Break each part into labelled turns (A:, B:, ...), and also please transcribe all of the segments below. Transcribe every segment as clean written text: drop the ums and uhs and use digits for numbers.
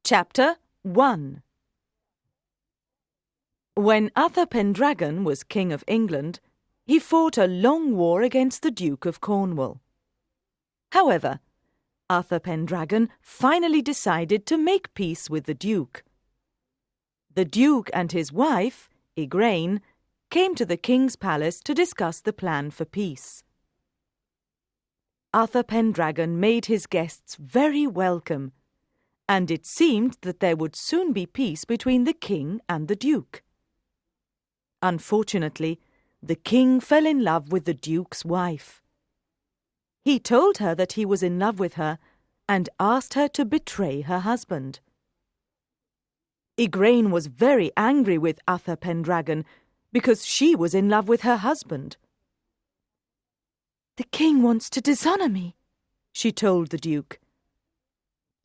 A: Chapter 1. When Arthur Pendragon was King of England, he fought a long war against the Duke of Cornwall. However, Arthur Pendragon finally decided to make peace with the Duke. The Duke and his wife, Igraine, came to the King's palace to discuss the plan for peace. Arthur Pendragon made his guests very welcome, and it seemed that there would soon be peace between the King and the Duke. Unfortunately, the King fell in love with the Duke's wife. He told her that he was in love with her and asked her to betray her husband. Igraine was very angry with Arthur Pendragon because she was in love with her husband. "The King wants to dishonour me," she told the Duke.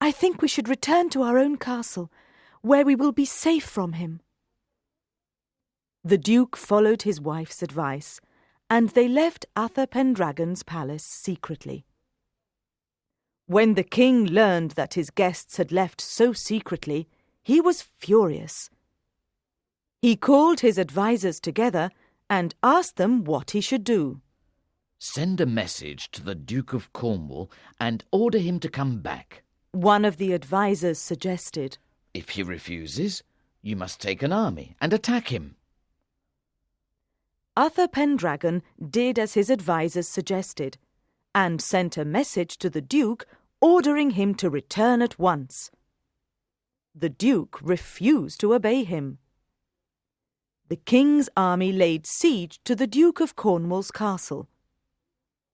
A: "I think we should return to our own castle, where we will be safe from him." The Duke followed his wife's advice, and they left Arthur Pendragon's palace secretly. When the King learned that his guests had left so secretly, he was furious. He called his advisers together and asked them what he should do.
B: "Send a message to the Duke of Cornwall and order him to come back,"
A: one of the advisers suggested.
B: "If he refuses, you must take an army and attack him."
A: Arthur Pendragon did as his advisers suggested, and sent a message to the Duke ordering him to return at once. The Duke refused to obey him. The King's army laid siege to the Duke of Cornwall's castle.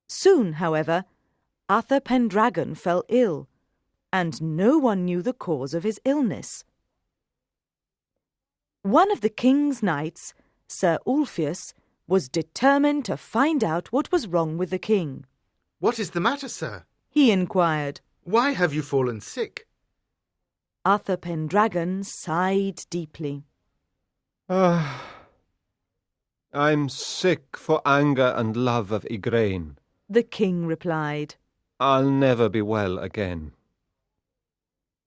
A: Soon, however, Arthur Pendragon fell ill, and no one knew the cause of his illness. One of the King's knights, Sir Ulfius, was determined to find out what was wrong with the King.
C: "What is the matter, sir?"
A: he inquired.
C: "Why have you fallen sick?"
A: Arthur Pendragon sighed deeply.
D: I'm sick for anger and love of Igraine,"
A: the King replied.
D: "I'll never be well again."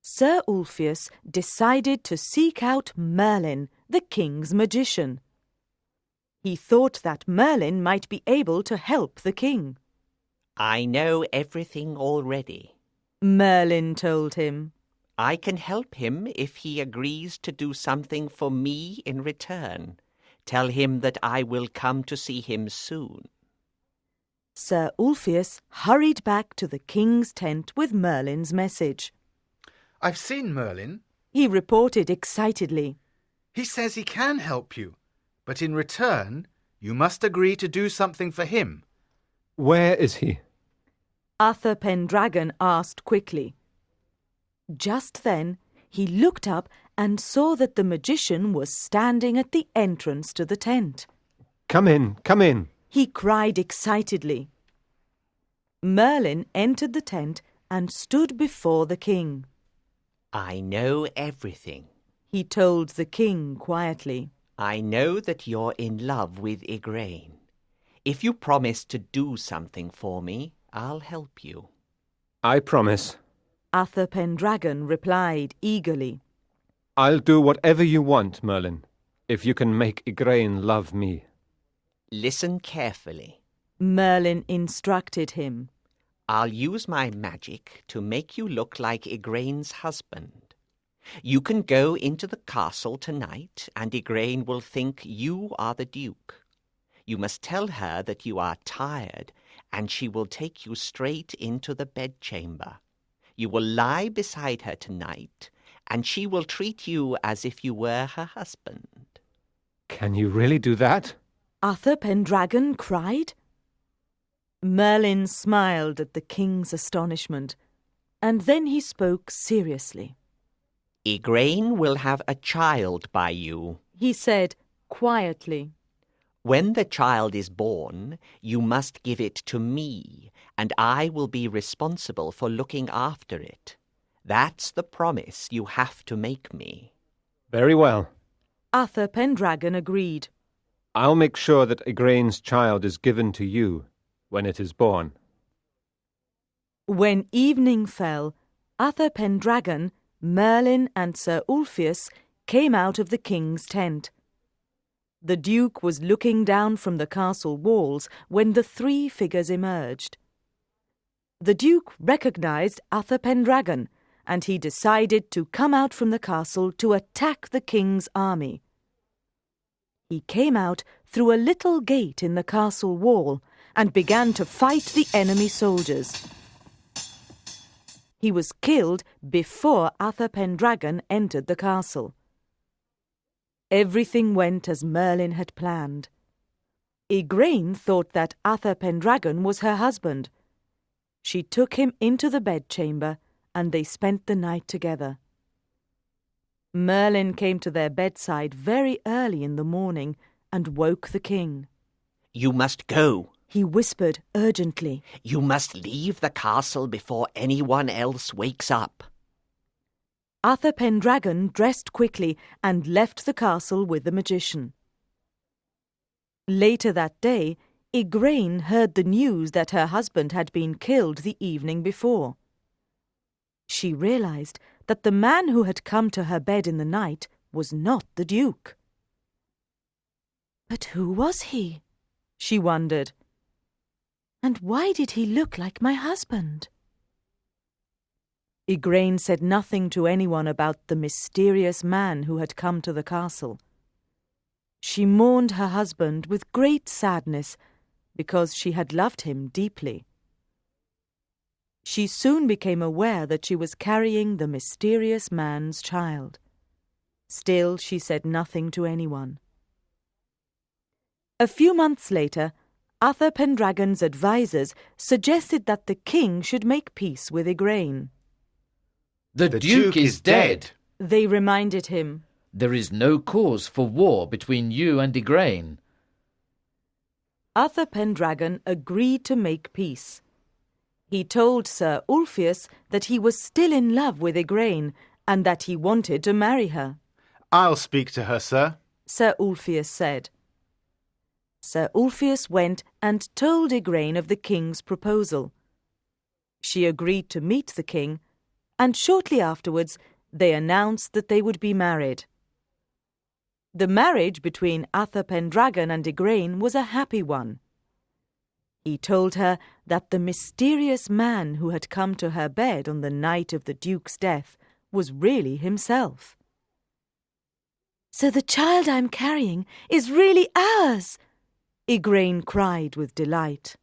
A: Sir Ulfius decided to seek out Merlin, the King's magician. He thought that Merlin might be able to help the King.
E: "I know everything already,"
A: Merlin told him.
E: "I can help him if he agrees to do something for me in return. Tell him that I will come to see him soon."
A: Sir Ulfius hurried back to the King's tent with Merlin's message.
C: "I've seen Merlin,"
A: he reported excitedly.
C: "He says he can help you, but in return, you must agree to do something for him."
D: "Where is he?"
A: Arthur Pendragon asked quickly. Just then, he looked up and saw that the magician was standing at the entrance to the tent.
D: Come in,"
A: he cried excitedly. Merlin entered the tent and stood before the King.
E: "I know everything,"
A: he told the King quietly.
E: "I know that you're in love with Igraine. If you promise to do something for me, I'll help you."
D: "I promise."
A: Arthur Pendragon replied eagerly.
D: "I'll do whatever you want, Merlin, if you can make Igraine love me."
E: "Listen carefully,"
A: Merlin instructed him.
E: "I'll use my magic to make you look like Igraine's husband. You can go into the castle tonight, and Igraine will think you are the Duke. You must tell her that you are tired, and she will take you straight into the bedchamber. You will lie beside her tonight, and she will treat you as if you were her husband."
D: "Can you really do that?"
A: Arthur Pendragon cried. Merlin smiled at the King's astonishment, and then he spoke seriously.
E: "Igraine will have a child by you,"
A: he said quietly.
E: "When the child is born, you must give it to me, and I will be responsible for looking after it. That's the promise you have to make me."
D: "Very well."
A: Arthur Pendragon agreed.
D: "I'll make sure that Igraine's child is given to you when it is born."
A: When evening fell, Arthur Pendragon, Merlin and Sir Ulfius came out of the king's tent. The Duke was looking down from the castle walls when the three figures emerged. The Duke recognized Uther Pendragon, and he decided to come out from the castle to attack the king's army. He came out through a little gate in the castle wall and began to fight the enemy soldiers. He was killed before Uther Pendragon entered the castle. Everything went as Merlin had planned. Igraine thought that Uther Pendragon was her husband. She took him into the bedchamber, and they spent the night together. Merlin came to their bedside very early in the morning and woke the king.
E: "You must go,"
A: he whispered urgently.
E: "You must leave the castle before anyone else wakes up."
A: Uther Pendragon dressed quickly and left the castle with the magician. Later that day, Igraine heard the news that her husband had been killed the evening before. She realized that the man who had come to her bed in the night was not the Duke. But who was he? She wondered. And why did he look like my husband? Igraine said nothing to anyone about the mysterious man who had come to the castle. She mourned her husband with great sadness because she had loved him deeply. She soon became aware that she was carrying the mysterious man's child. Still, she said nothing to anyone. A few months later, Uther Pendragon's advisers suggested that the king should make peace with Igraine.
B: The Duke is dead.
A: They reminded him.
B: There is no cause for war between you and Igraine.
A: Uther Pendragon agreed to make peace. He told Sir Ulfius that he was still in love with Igraine and that he wanted to marry her.
C: I'll speak to her, sir,
A: Sir Ulfius said. Sir Ulfius went and told Igraine of the king's proposal. She agreed to meet the king, and shortly afterwards they announced that they would be married. The marriage between Uther Pendragon and Igraine was a happy one. He told her that the mysterious man who had come to her bed on the night of the Duke's death was really himself. "So the child I'm carrying is really ours!" Igraine cried with delight.